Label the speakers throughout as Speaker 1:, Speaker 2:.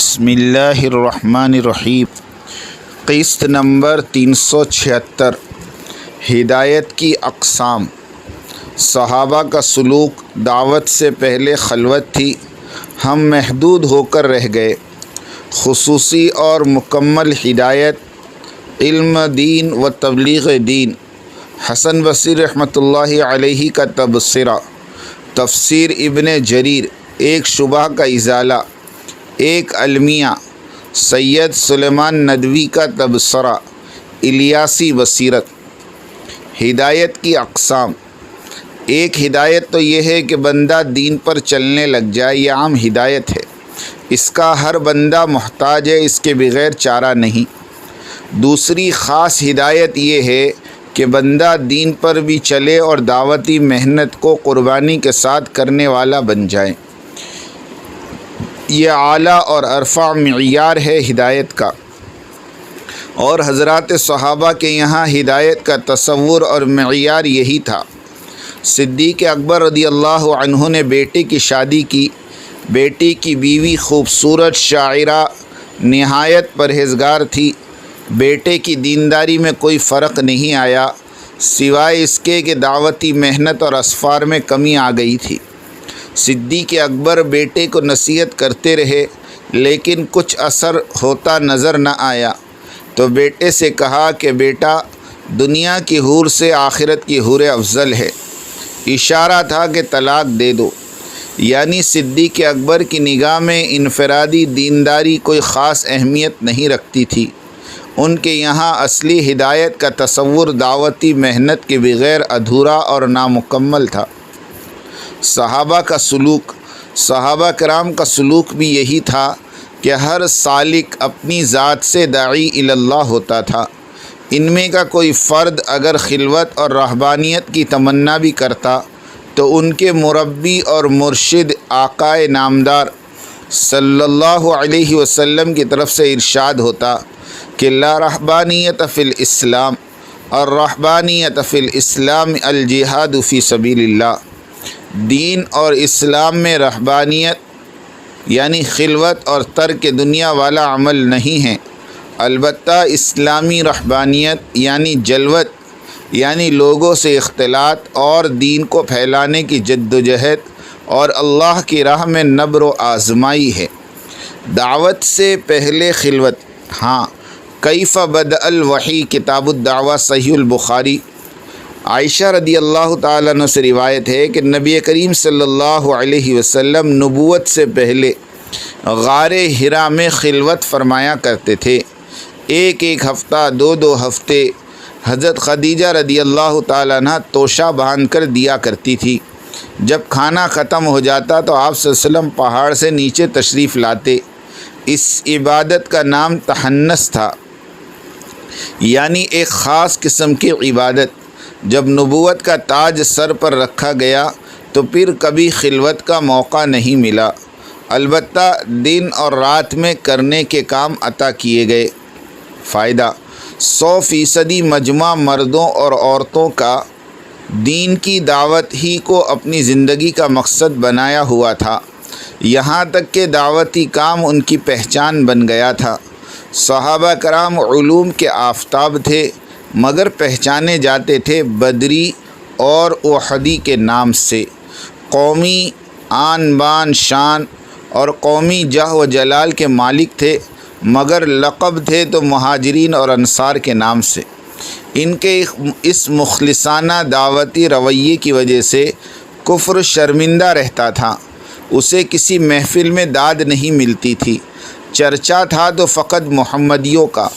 Speaker 1: بسم اللہ الرحمن الرحیم۔ قسط نمبر 376، ہدایت کی اقسام۔ صحابہ کا سلوک دعوت سے پہلے خلوت تھی، ہم محدود ہو کر رہ گئے۔ خصوصی اور مکمل ہدایت، علم دین و تبلیغ دین۔ حسن بصری رحمۃ اللہ علیہ کا تبصرہ۔ تفسیر ابن جریر، ایک شبہ کا ازالہ، ایک المیہ۔ سید سلیمان ندوی کا تبصرہ، الیاسی بصیرت۔ ہدایت کی اقسام۔ ایک ہدایت تو یہ ہے کہ بندہ دین پر چلنے لگ جائے، یہ عام ہدایت ہے، اس کا ہر بندہ محتاج ہے، اس کے بغیر چارہ نہیں۔ دوسری خاص ہدایت یہ ہے کہ بندہ دین پر بھی چلے اور دعوتی محنت کو قربانی کے ساتھ کرنے والا بن جائے۔ یہ اعلیٰ اور ارفع معیار ہے ہدایت کا، اور حضرات صحابہ کے یہاں ہدایت کا تصور اور معیار یہی تھا۔ صدیق اکبر رضی اللہ عنہ نے بیٹے کی شادی کی۔ بیٹی کی بیوی خوبصورت شاعرہ، نہایت پرہیزگار تھی۔ بیٹے کی دینداری میں کوئی فرق نہیں آیا، سوائے اس کے کہ دعوتی محنت اور اسفار میں کمی آ گئی تھی۔ صدیق اکبر بیٹے کو نصیحت کرتے رہے، لیکن کچھ اثر ہوتا نظر نہ آیا، تو بیٹے سے کہا کہ بیٹا، دنیا کی حور سے آخرت کی حور افضل ہے۔ اشارہ تھا کہ طلاق دے دو، یعنی صدیق اکبر کی نگاہ میں انفرادی دینداری کوئی خاص اہمیت نہیں رکھتی تھی۔ ان کے یہاں اصلی ہدایت کا تصور دعوتی محنت کے بغیر ادھورا اور نامکمل تھا۔ صحابہ کا سلوک۔ صحابہ کرام کا سلوک بھی یہی تھا کہ ہر سالک اپنی ذات سے داعی الی اللہ ہوتا تھا۔ ان میں کا کوئی فرد اگر خلوت اور رہبانیت کی تمنا بھی کرتا تو ان کے مربی اور مرشد آقائے نامدار صلی اللہ علیہ وسلم کی طرف سے ارشاد ہوتا کہ لا رہبانیت فی الاسلام، الرہبانیت فی الاسلام الجہاد فی سبیل اللہ۔ دین اور اسلام میں رہبانیت یعنی خلوت اور ترک دنیا والا عمل نہیں ہے، البتہ اسلامی رہبانیت یعنی جلوت، یعنی لوگوں سے اختلاط اور دین کو پھیلانے کی جدوجہد اور اللہ کی راہ میں نبر و آزمائی ہے۔ دعوت سے پہلے خلوت۔ ہاں، کیف بدأ الوحی، کتاب الدعوہ، صحیح البخاری۔ عائشہ رضی اللہ تعالیٰ عنہ سے روایت ہے کہ نبی کریم صلی اللہ علیہ وسلم نبوت سے پہلے غار حرا میں خلوت فرمایا کرتے تھے، ایک ہفتہ، دو ہفتے۔ حضرت خدیجہ رضی اللہ تعالیٰ عنہ توشہ باندھ کر دیا کرتی تھی۔ جب کھانا ختم ہو جاتا تو آپ صلی اللہ علیہ وسلم پہاڑ سے نیچے تشریف لاتے۔ اس عبادت کا نام تحنث تھا، یعنی ایک خاص قسم کی عبادت۔ جب نبوت کا تاج سر پر رکھا گیا تو پھر کبھی خلوت کا موقع نہیں ملا، البتہ دن اور رات میں کرنے کے کام عطا کیے گئے۔ فائدہ: 100% مجمع مردوں اور عورتوں کا دین کی دعوت ہی کو اپنی زندگی کا مقصد بنایا ہوا تھا، یہاں تک کہ دعوتی کام ان کی پہچان بن گیا تھا۔ صحابہ کرام علوم کے آفتاب تھے، مگر پہچانے جاتے تھے بدری اور احدی کے نام سے۔ قومی آن بان شان اور قومی جاہ و جلال کے مالک تھے، مگر لقب تھے تو مہاجرین اور انصار کے نام سے۔ ان کے اس مخلصانہ دعوتی رویے کی وجہ سے کفر شرمندہ رہتا تھا، اسے کسی محفل میں داد نہیں ملتی تھی، چرچا تھا تو فقط محمدیوں کا۔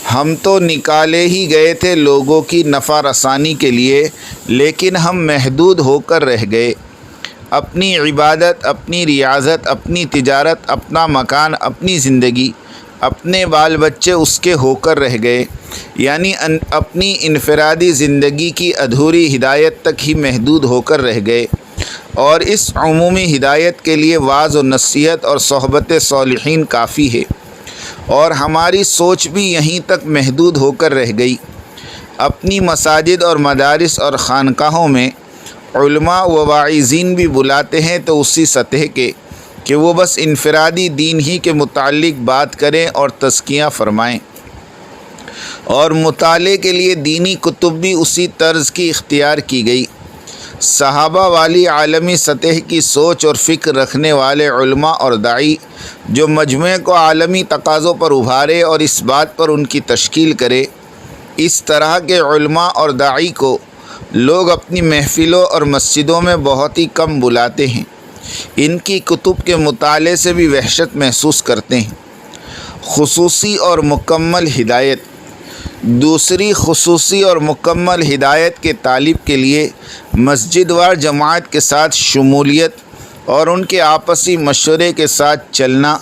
Speaker 1: ہم تو نکالے ہی گئے تھے لوگوں کی نفع رسانی کے لیے، لیکن ہم محدود ہو کر رہ گئے۔ اپنی عبادت، اپنی ریاضت، اپنی تجارت، اپنا مکان، اپنی زندگی، اپنے بال بچے اس کے ہو کر رہ گئے، یعنی اپنی انفرادی زندگی کی ادھوری ہدایت تک ہی محدود ہو کر رہ گئے، اور اس عمومی ہدایت کے لیے وعظ و نصیحت اور صحبت صالحین کافی ہے، اور ہماری سوچ بھی یہیں تک محدود ہو کر رہ گئی۔ اپنی مساجد اور مدارس اور خانقاہوں میں علماء و واعظین بھی بلاتے ہیں تو اسی سطح کے، کہ وہ بس انفرادی دین ہی کے متعلق بات کریں اور تزکیہ فرمائیں، اور مطالعے کے لیے دینی کتب بھی اسی طرز کی اختیار کی گئی۔ صحابہ والی عالمی سطح کی سوچ اور فکر رکھنے والے علماء اور داعی جو مجموعے کو عالمی تقاضوں پر ابھارے اور اس بات پر ان کی تشکیل کرے، اس طرح کے علماء اور داعی کو لوگ اپنی محفلوں اور مسجدوں میں بہت ہی کم بلاتے ہیں۔ ان کی کتب کے مطالعے سے بھی وحشت محسوس کرتے ہیں۔ خصوصی اور مکمل ہدایت۔ دوسری خصوصی اور مکمل ہدایت کے طالب کے لیے مسجد وار جماعت کے ساتھ شمولیت اور ان کے آپسی مشورے کے ساتھ چلنا،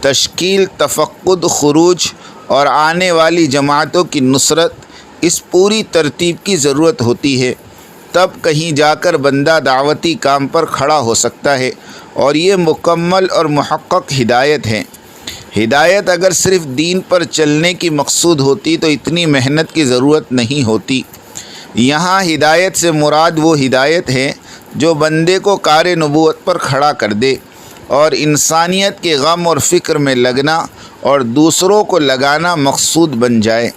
Speaker 1: تشکیل، تفقد، خروج اور آنے والی جماعتوں کی نصرت، اس پوری ترتیب کی ضرورت ہوتی ہے۔ تب کہیں جا کر بندہ دعوتی کام پر کھڑا ہو سکتا ہے، اور یہ مکمل اور محقق ہدایت ہے۔ ہدایت اگر صرف دین پر چلنے کی مقصود ہوتی تو اتنی محنت کی ضرورت نہیں ہوتی۔ یہاں ہدایت سے مراد وہ ہدایت ہے جو بندے کو کار نبوت پر کھڑا کر دے اور انسانیت کے غم اور فکر میں لگنا اور دوسروں کو لگانا مقصود بن جائے۔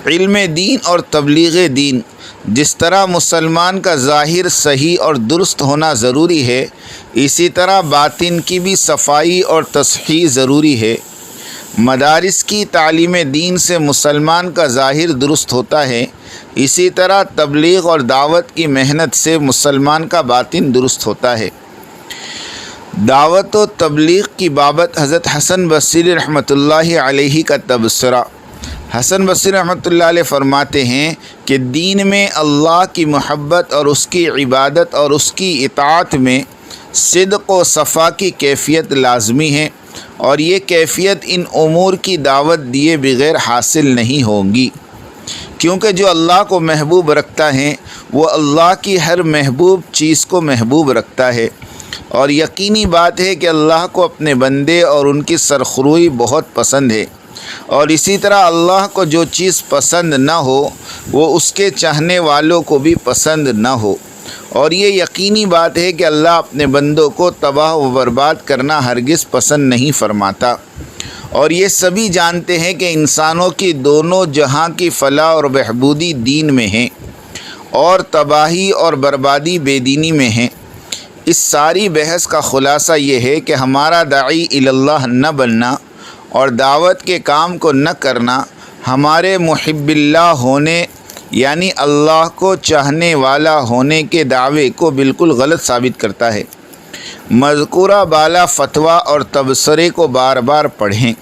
Speaker 1: علم دین اور تبلیغ دین۔ جس طرح مسلمان کا ظاہر صحیح اور درست ہونا ضروری ہے، اسی طرح باطن کی بھی صفائی اور تصحیح ضروری ہے۔ مدارس کی تعلیم دین سے مسلمان کا ظاہر درست ہوتا ہے، اسی طرح تبلیغ اور دعوت کی محنت سے مسلمان کا باطن درست ہوتا ہے۔ دعوت و تبلیغ کی بابت حضرت حسن بصری رحمۃ اللہ علیہ کا تبصرہ۔ حسن بصری رحمۃ اللہ علیہ فرماتے ہیں کہ دین میں اللہ کی محبت اور اس کی عبادت اور اس کی اطاعت میں صدق و صفا کی کیفیت لازمی ہے، اور یہ کیفیت ان امور کی دعوت دیے بغیر حاصل نہیں ہوگی، کیونکہ جو اللہ کو محبوب رکھتا ہے وہ اللہ کی ہر محبوب چیز کو محبوب رکھتا ہے، اور یقینی بات ہے کہ اللہ کو اپنے بندے اور ان کی سرخروئی بہت پسند ہے، اور اسی طرح اللہ کو جو چیز پسند نہ ہو وہ اس کے چاہنے والوں کو بھی پسند نہ ہو، اور یہ یقینی بات ہے کہ اللہ اپنے بندوں کو تباہ و برباد کرنا ہرگز پسند نہیں فرماتا، اور یہ سبھی جانتے ہیں کہ انسانوں کی دونوں جہاں کی فلاح اور بہبودی دین میں ہے، اور تباہی اور بربادی بے دینی میں ہے۔ اس ساری بحث کا خلاصہ یہ ہے کہ ہمارا داعی اللہ نہ بننا اور دعوت کے کام کو نہ کرنا ہمارے محب اللہ ہونے یعنی اللہ کو چاہنے والا ہونے کے دعوے کو بالکل غلط ثابت کرتا ہے۔ مذکورہ بالا فتویٰ اور تبصرے کو بار بار پڑھیں۔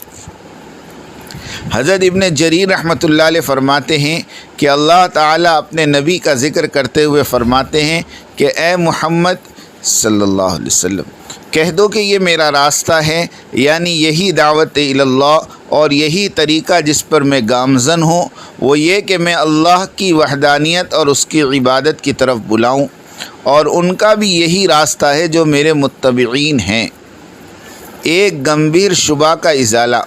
Speaker 1: حضرت ابن جریر رحمۃ اللہ علیہ فرماتے ہیں کہ اللہ تعالیٰ اپنے نبی کا ذکر کرتے ہوئے فرماتے ہیں کہ اے محمد صلی اللہ علیہ وسلم کہہ دو کہ یہ میرا راستہ ہے، یعنی یہی دعوت اللہ اور یہی طریقہ جس پر میں گامزن ہوں، وہ یہ کہ میں اللہ کی وحدانیت اور اس کی عبادت کی طرف بلاؤں، اور ان کا بھی یہی راستہ ہے جو میرے متبعین ہیں۔ ایک گمبھیر شبہ کا ازالہ۔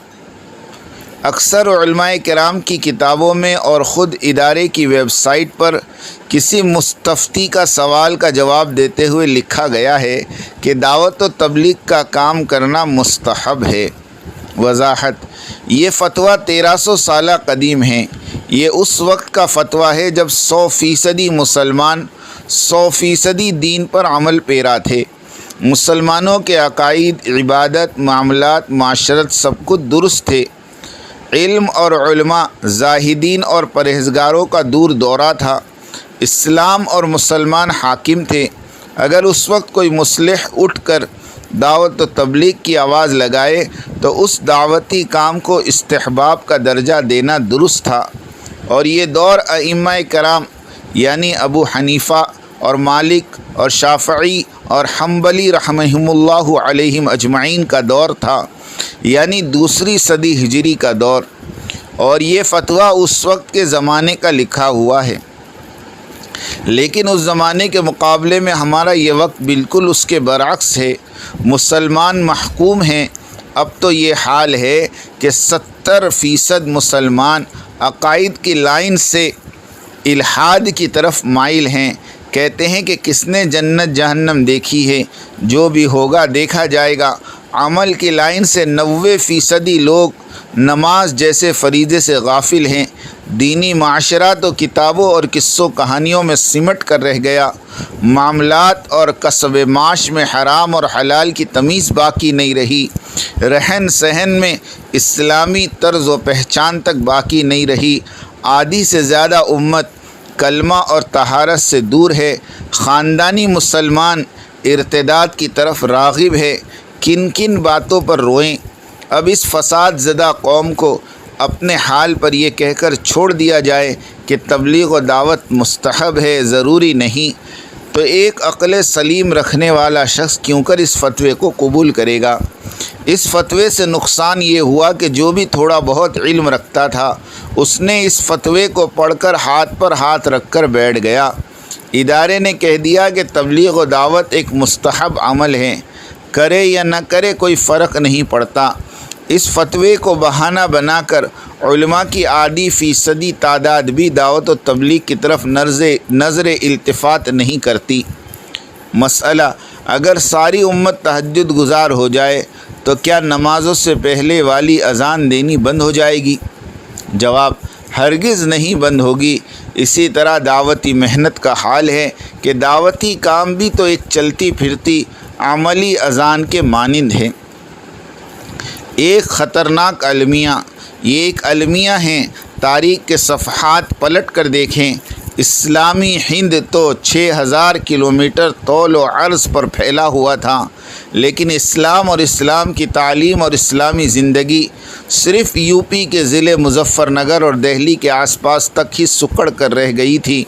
Speaker 1: اکثر علماء کرام کی کتابوں میں اور خود ادارے کی ویب سائٹ پر کسی مستفتی کا سوال کا جواب دیتے ہوئے لکھا گیا ہے کہ دعوت و تبلیغ کا کام کرنا مستحب ہے۔ وضاحت: یہ فتویٰ 1300 سالہ قدیم ہے۔ یہ اس وقت کا فتویٰ ہے جب 100% مسلمان 100% دین پر عمل پیرا تھے۔ مسلمانوں کے عقائد، عبادت، معاملات، معاشرت سب کچھ درست تھے۔ علم اور علماء، زاہدین اور پرہیزگاروں کا دور دورہ تھا۔ اسلام اور مسلمان حاکم تھے۔ اگر اس وقت کوئی مصلح اٹھ کر دعوت و تبلیغ کی آواز لگائے تو اس دعوتی کام کو استحباب کا درجہ دینا درست تھا، اور یہ دور ائمہ کرام یعنی ابو حنیفہ اور مالک اور شافعی اور حنبلی رحمہم اللہ علیہم اجمعین کا دور تھا، یعنی دوسری صدی ہجری کا دور، اور یہ فتویٰ اس وقت کے زمانے کا لکھا ہوا ہے۔ لیکن اس زمانے کے مقابلے میں ہمارا یہ وقت بالکل اس کے برعکس ہے۔ مسلمان محکوم ہیں۔ اب تو یہ حال ہے کہ 70% مسلمان عقائد کی لائن سے الحاد کی طرف مائل ہیں، کہتے ہیں کہ کس نے جنت جہنم دیکھی ہے؟ جو بھی ہوگا دیکھا جائے گا۔ عمل کی لائن سے 90% لوگ نماز جیسے فریضے سے غافل ہیں۔ دینی معاشرہ تو کتابوں اور قصوں کہانیوں میں سمٹ کر رہ گیا۔ معاملات اور کسب معاش میں حرام اور حلال کی تمیز باقی نہیں رہی۔ رہن سہن میں اسلامی طرز و پہچان تک باقی نہیں رہی۔ آدھی سے زیادہ امت کلمہ اور طہارت سے دور ہے۔ خاندانی مسلمان ارتداد کی طرف راغب ہے۔ کن کن باتوں پر روئیں؟ اب اس فساد زدہ قوم کو اپنے حال پر یہ کہہ کر چھوڑ دیا جائے کہ تبلیغ و دعوت مستحب ہے، ضروری نہیں، تو ایک عقل سلیم رکھنے والا شخص کیوں کر اس فتوے کو قبول کرے گا؟ اس فتوے سے نقصان یہ ہوا کہ جو بھی تھوڑا بہت علم رکھتا تھا اس نے اس فتوے کو پڑھ کر ہاتھ پر ہاتھ رکھ کر بیٹھ گیا۔ ادارے نے کہہ دیا کہ تبلیغ و دعوت ایک مستحب عمل ہے، کرے یا نہ کرے کوئی فرق نہیں پڑتا۔ اس فتوے کو بہانہ بنا کر علماء کی آدھی فیصدی تعداد بھی دعوت و تبلیغ کی طرف نظر التفات نہیں کرتی۔ مسئلہ: اگر ساری امت تہجد گزار ہو جائے تو کیا نمازوں سے پہلے والی اذان دینی بند ہو جائے گی؟ جواب: ہرگز نہیں بند ہوگی۔ اسی طرح دعوتی محنت کا حال ہے کہ دعوتی کام بھی تو ایک چلتی پھرتی عملی اذان کے مانند ہے۔ ایک خطرناک المیہ، یہ ایک المیہ ہیں، تاریخ کے صفحات پلٹ کر دیکھیں۔ اسلامی ہند تو 6000 کلومیٹر طول و عرض پر پھیلا ہوا تھا، لیکن اسلام اور اسلام کی تعلیم اور اسلامی زندگی صرف یو پی کے ضلع مظفر نگر اور دہلی کے آس پاس تک ہی سکڑ کر رہ گئی تھی۔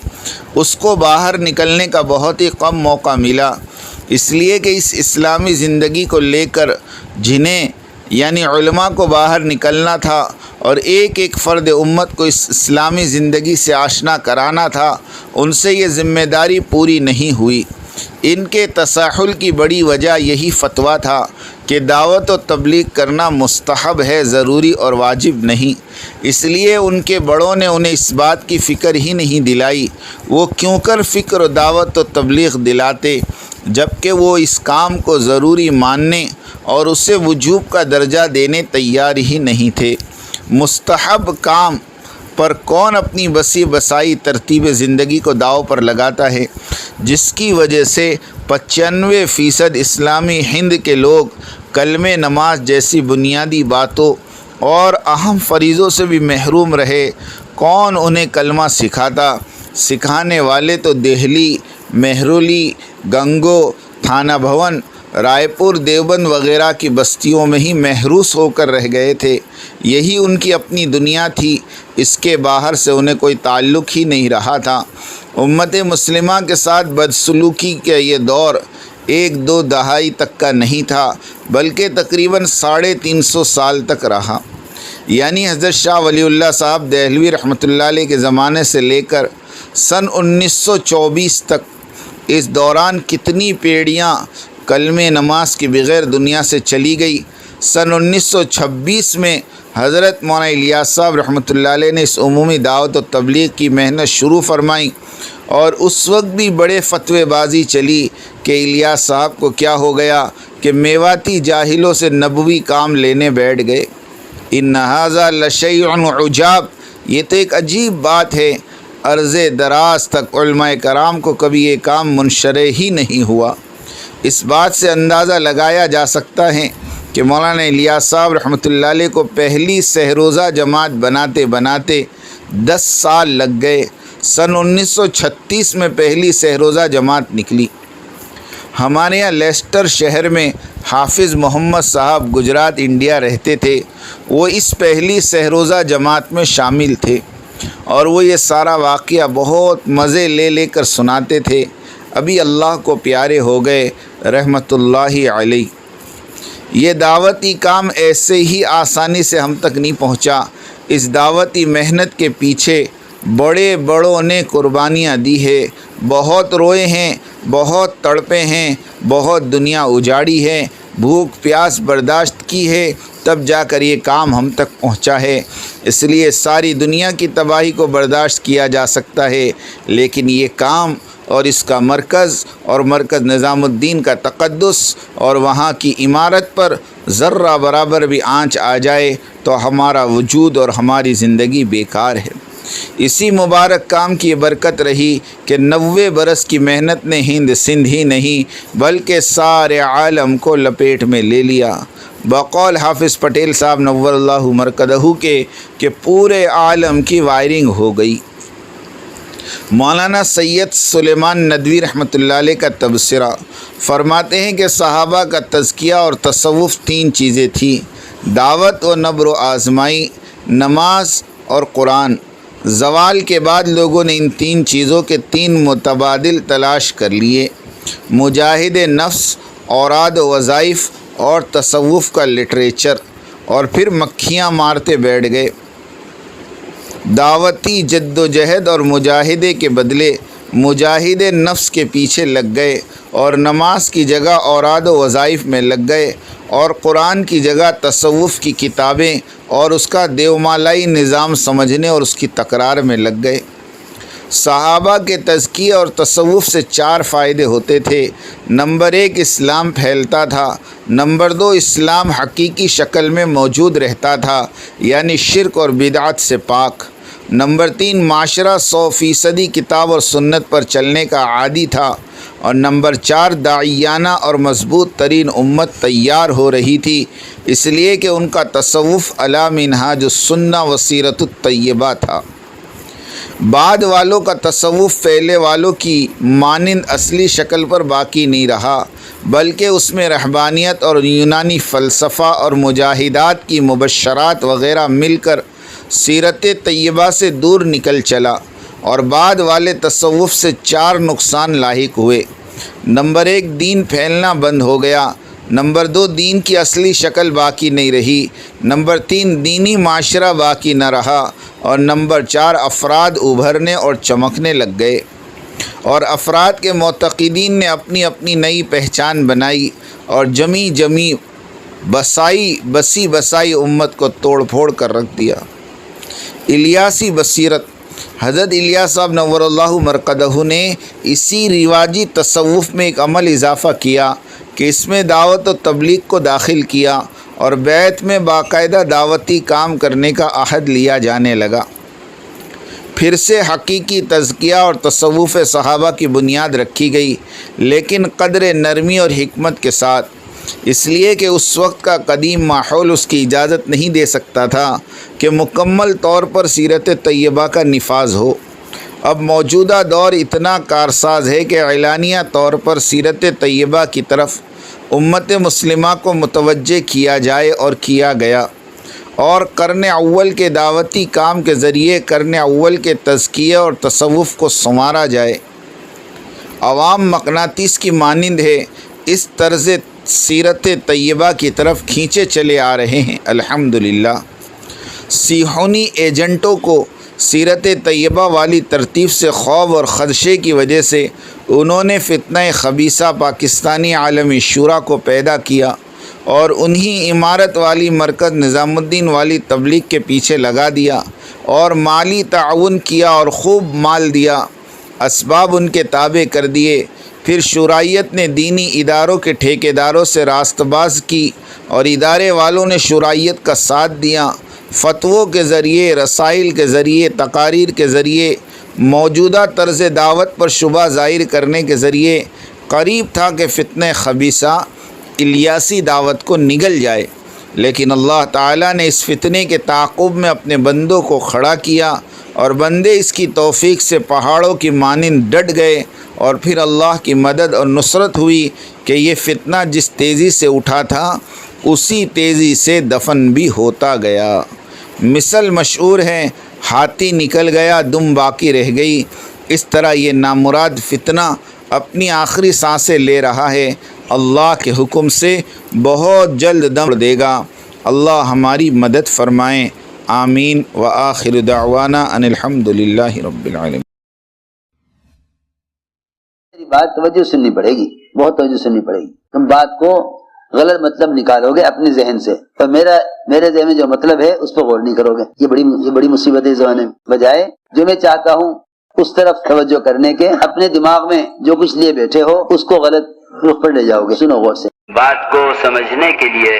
Speaker 1: اس کو باہر نکلنے کا بہت ہی کم موقع ملا، اس لیے کہ اس اسلامی زندگی کو لے کر جنہیں یعنی علماء کو باہر نکلنا تھا اور ایک ایک فرد امت کو اس اسلامی زندگی سے آشنا کرانا تھا، ان سے یہ ذمہ داری پوری نہیں ہوئی۔ ان کے تساہل کی بڑی وجہ یہی فتویٰ تھا کہ دعوت و تبلیغ کرنا مستحب ہے، ضروری اور واجب نہیں۔ اس لیے ان کے بڑوں نے انہیں اس بات کی فکر ہی نہیں دلائی۔ وہ کیوں کر فکر و دعوت و تبلیغ دلاتے جبکہ وہ اس کام کو ضروری ماننے اور اسے وجوب کا درجہ دینے تیار ہی نہیں تھے۔ مستحب کام پر کون اپنی بسی بسائی ترتیب زندگی کو داؤ پر لگاتا ہے، جس کی وجہ سے 95% اسلامی ہند کے لوگ کلمہ نماز جیسی بنیادی باتوں اور اہم فریضوں سے بھی محروم رہے۔ کون انہیں کلمہ سکھاتا؟ سکھانے والے تو دہلی، مہرولی، گنگو، تھانہ بھون، رائے پور، دیوبند وغیرہ کی بستیوں میں ہی محروس ہو کر رہ گئے تھے۔ یہی ان کی اپنی دنیا تھی، اس کے باہر سے انہیں کوئی تعلق ہی نہیں رہا تھا۔ امت مسلمہ کے ساتھ بدسلوکی کا یہ دور 1-2 دہائی تک کا نہیں تھا، بلکہ تقریباً 350 سال تک رہا۔ یعنی حضرت شاہ ولی اللہ صاحب دہلوی رحمۃ اللہ علیہ کے زمانے سے لے کر سن 1924 تک، اس دوران کتنی پیڑیاں کلمہ نماز کے بغیر دنیا سے چلی گئی۔ سن 1926 میں حضرت مولانا الیاس صاحب رحمۃ اللہ علیہ نے اس عمومی دعوت و تبلیغ کی محنت شروع فرمائی، اور اس وقت بھی بڑے فتوے بازی چلی کہ الیاس صاحب کو کیا ہو گیا کہ میواتی جاہلوں سے نبوی کام لینے بیٹھ گئے۔ ان ھذا لشیء عجاب، یہ تو ایک عجیب بات ہے۔ عرض دراز تک علماء کرام کو کبھی یہ کام منشرح ہی نہیں ہوا۔ اس بات سے اندازہ لگایا جا سکتا ہے کہ مولانا الیاس صاحب رحمۃ اللہ علیہ کو پہلی سہروزہ جماعت بناتے بناتے 10 سال لگ گئے۔ سن 1936 میں پہلی سہروزہ جماعت نکلی۔ ہمارے یہاں لیسٹر شہر میں حافظ محمد صاحب گجرات انڈیا رہتے تھے، وہ اس پہلی سہروزہ جماعت میں شامل تھے، اور وہ یہ سارا واقعہ بہت مزے لے کر سناتے تھے۔ ابھی اللہ کو پیارے ہو گئے رحمۃ اللہ علیہ۔ یہ دعوتی کام ایسے ہی آسانی سے ہم تک نہیں پہنچا۔ اس دعوتی محنت کے پیچھے بڑوں نے قربانیاں دی ہے، بہت روئے ہیں، بہت تڑپے ہیں، بہت دنیا اجاڑی ہے، بھوک پیاس برداشت کی ہے، تب جا کر یہ کام ہم تک پہنچا ہے۔ اس لیے ساری دنیا کی تباہی کو برداشت کیا جا سکتا ہے، لیکن یہ کام اور اس کا مرکز اور مرکز نظام الدین کا تقدس اور وہاں کی عمارت پر ذرہ برابر بھی آنچ آ جائے تو ہمارا وجود اور ہماری زندگی بیکار ہے۔ اسی مبارک کام کی برکت رہی کہ 90 برس کی محنت نے ہند سندھ ہی نہیں بلکہ سارے عالم کو لپیٹ میں لے لیا۔ بقول حافظ پٹیل صاحب نور اللہ مرکزہ کے کہ پورے عالم کی وائرنگ ہو گئی۔ مولانا سید سلیمان ندوی رحمۃ اللہ علیہ کا تبصرہ فرماتے ہیں کہ صحابہ کا تزکیہ اور تصوف 3 چیزیں تھیں: دعوت و نبر و آزمائی، نماز اور قرآن۔ زوال کے بعد لوگوں نے ان 3 چیزوں کے 3 متبادل تلاش کر لیے: مجاہد نفس، اوراد و وظائف اور تصوف کا لٹریچر، اور پھر مکھیاں مارتے بیٹھ گئے۔ دعوتی جد و جہد اور مجاہدے کے بدلے مجاہد نفس کے پیچھے لگ گئے، اور نماز کی جگہ اوراد و وظائف میں لگ گئے، اور قرآن کی جگہ تصوف کی کتابیں اور اس کا دیومالائی نظام سمجھنے اور اس کی تکرار میں لگ گئے۔ صحابہ کے تزکیہ اور تصوف سے 4 فائدے ہوتے تھے۔ نمبر 1، اسلام پھیلتا تھا۔ نمبر 2، اسلام حقیقی شکل میں موجود رہتا تھا، یعنی شرک اور بدعت سے پاک۔ نمبر 3، معاشرہ 100% کتاب اور سنت پر چلنے کا عادی تھا۔ اور نمبر 4، داعیانہ اور مضبوط ترین امت تیار ہو رہی تھی، اس لیے کہ ان کا تصوف علی منہاج السنہ و سیرت الطیبہ تھا۔ بعد والوں کا تصوف پہلے والوں کی مانند اصلی شکل پر باقی نہیں رہا، بلکہ اس میں رہبانیت اور یونانی فلسفہ اور مجاہدات کی مبشرات وغیرہ مل کر سیرت طیبہ سے دور نکل چلا، اور بعد والے تصوف سے 4 نقصان لاحق ہوئے۔ نمبر 1، دین پھیلنا بند ہو گیا۔ نمبر 2، دین کی اصلی شکل باقی نہیں رہی۔ نمبر 3، دینی معاشرہ باقی نہ رہا۔ اور نمبر 4، افراد ابھرنے اور چمکنے لگ گئے، اور افراد کے معتقدین نے اپنی اپنی نئی پہچان بنائی اور جمی بسی امت کو توڑ پھوڑ کر رکھ دیا۔ الیاسی بصیرت، حضرت الیاس صاحب نور اللہ مرقدہ نے اسی رواجی تصوف میں ایک عمل اضافہ کیا کہ اس میں دعوت و تبلیغ کو داخل کیا، اور بیت میں باقاعدہ دعوتی کام کرنے کا عہد لیا جانے لگا۔ پھر سے حقیقی تزکیہ اور تصوف صحابہ کی بنیاد رکھی گئی، لیکن قدر نرمی اور حکمت کے ساتھ، اس لیے کہ اس وقت کا قدیم ماحول اس کی اجازت نہیں دے سکتا تھا کہ مکمل طور پر سیرت طیبہ کا نفاذ ہو۔ اب موجودہ دور اتنا کارساز ہے کہ اعلانیہ طور پر سیرت طیبہ کی طرف امت مسلمہ کو متوجہ کیا جائے اور کیا گیا، اور قرن اول کے دعوتی کام کے ذریعے قرن اول کے تزکیہ اور تصوف کو سنوارا جائے۔ عوام مقناطیس کی مانند ہے، اس طرز سیرت طیبہ کی طرف کھینچے چلے آ رہے ہیں۔ الحمدللہ سیحونی ایجنٹوں کو سیرت طیبہ والی ترتیب سے خوف اور خدشے کی وجہ سے انہوں نے فتنہ خبیثہ پاکستانی عالمی شورا کو پیدا کیا، اور انہی عمارت والی مرکز نظام الدین والی تبلیغ کے پیچھے لگا دیا، اور مالی تعاون کیا اور خوب مال دیا، اسباب ان کے تابع کر دیے۔ پھر شورائیت نے دینی اداروں کے ٹھیکیداروں سے راست باز کی، اور ادارے والوں نے شورائیت کا ساتھ دیا۔ فتووں کے ذریعے، رسائل کے ذریعے، تقاریر کے ذریعے، موجودہ طرز دعوت پر شبہ ظاہر کرنے کے ذریعے قریب تھا کہ فتنہ خبیثہ الیاسی دعوت کو نگل جائے، لیکن اللہ تعالیٰ نے اس فتنے کے تعاقب میں اپنے بندوں کو کھڑا کیا، اور بندے اس کی توفیق سے پہاڑوں کی مانند ڈٹ گئے، اور پھر اللہ کی مدد اور نصرت ہوئی کہ یہ فتنہ جس تیزی سے اٹھا تھا اسی تیزی سے دفن بھی ہوتا گیا۔ مثل مشہور ہے، ہاتھی نکل گیا دم باقی رہ گئی۔ اس طرح یہ نامراد فتنہ اپنی آخری سانسیں لے رہا ہے، اللہ کے حکم سے بہت جلد دم دے گا۔ اللہ ہماری مدد فرمائیں، آمین۔ وآخر دعوانا ان الحمد للہ رب العالمین۔
Speaker 2: میری بات توجہ سننی پڑے گی، بہت توجہ سننی پڑے گی۔ تم بات کو غلط مطلب نکالو گے اپنے ذہن سے، اور میرے ذہن میں جو مطلب ہے اس پہ غور نہیں کرو گے۔ یہ بڑی مصیبت ہے اس زمانے میں۔ بجائے جو میں چاہتا ہوں اس طرف توجہ کرنے کے اپنے دماغ میں جو کچھ لیے بیٹھے ہو اس کو غلط رخ پر لے جاؤ گے. سنو غور سے.
Speaker 3: بات کو سمجھنے کے لیے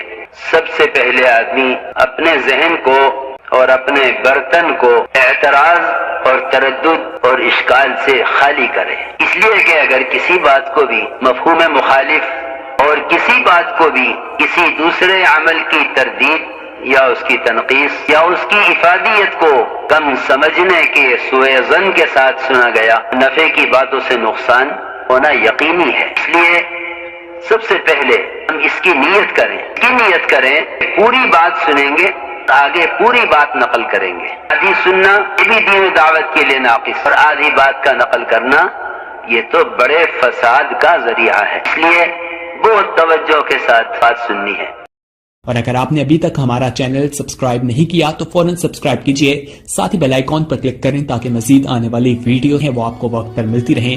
Speaker 3: سب سے پہلے آدمی اپنے ذہن کو اور اپنے برتن کو اعتراض اور تردد اور اشکال سے خالی کرے. اس لیے کہ اگر کسی بات کو بھی مفہوم مخالف اور کسی بات کو بھی کسی دوسرے عمل کی تردید یا اس کی تنقیص یا اس کی افادیت کو کم سمجھنے کے سوء ظن کے ساتھ سنا گیا، نفع کی باتوں سے نقصان ہونا یقینی ہے. اس لیے سب سے پہلے ہم اس کی نیت کریں پوری بات سنیں گے، آگے پوری بات نقل کریں گے. آدھی سننا یہ بھی دین و دعوت کے لیے ناقص، اور آدھی بات کا نقل کرنا یہ تو بڑے فساد کا ذریعہ ہے. اس لیے بہت توجہ کے ساتھ بات سننی ہے.
Speaker 4: اور اگر آپ نے ابھی تک ہمارا چینل سبسکرائب نہیں کیا تو فوراً سبسکرائب کیجئے، ساتھ ہی بیل آئیکن پر کلک کریں تاکہ مزید آنے والی ویڈیو ہیں وہ آپ کو وقت پر ملتی رہیں.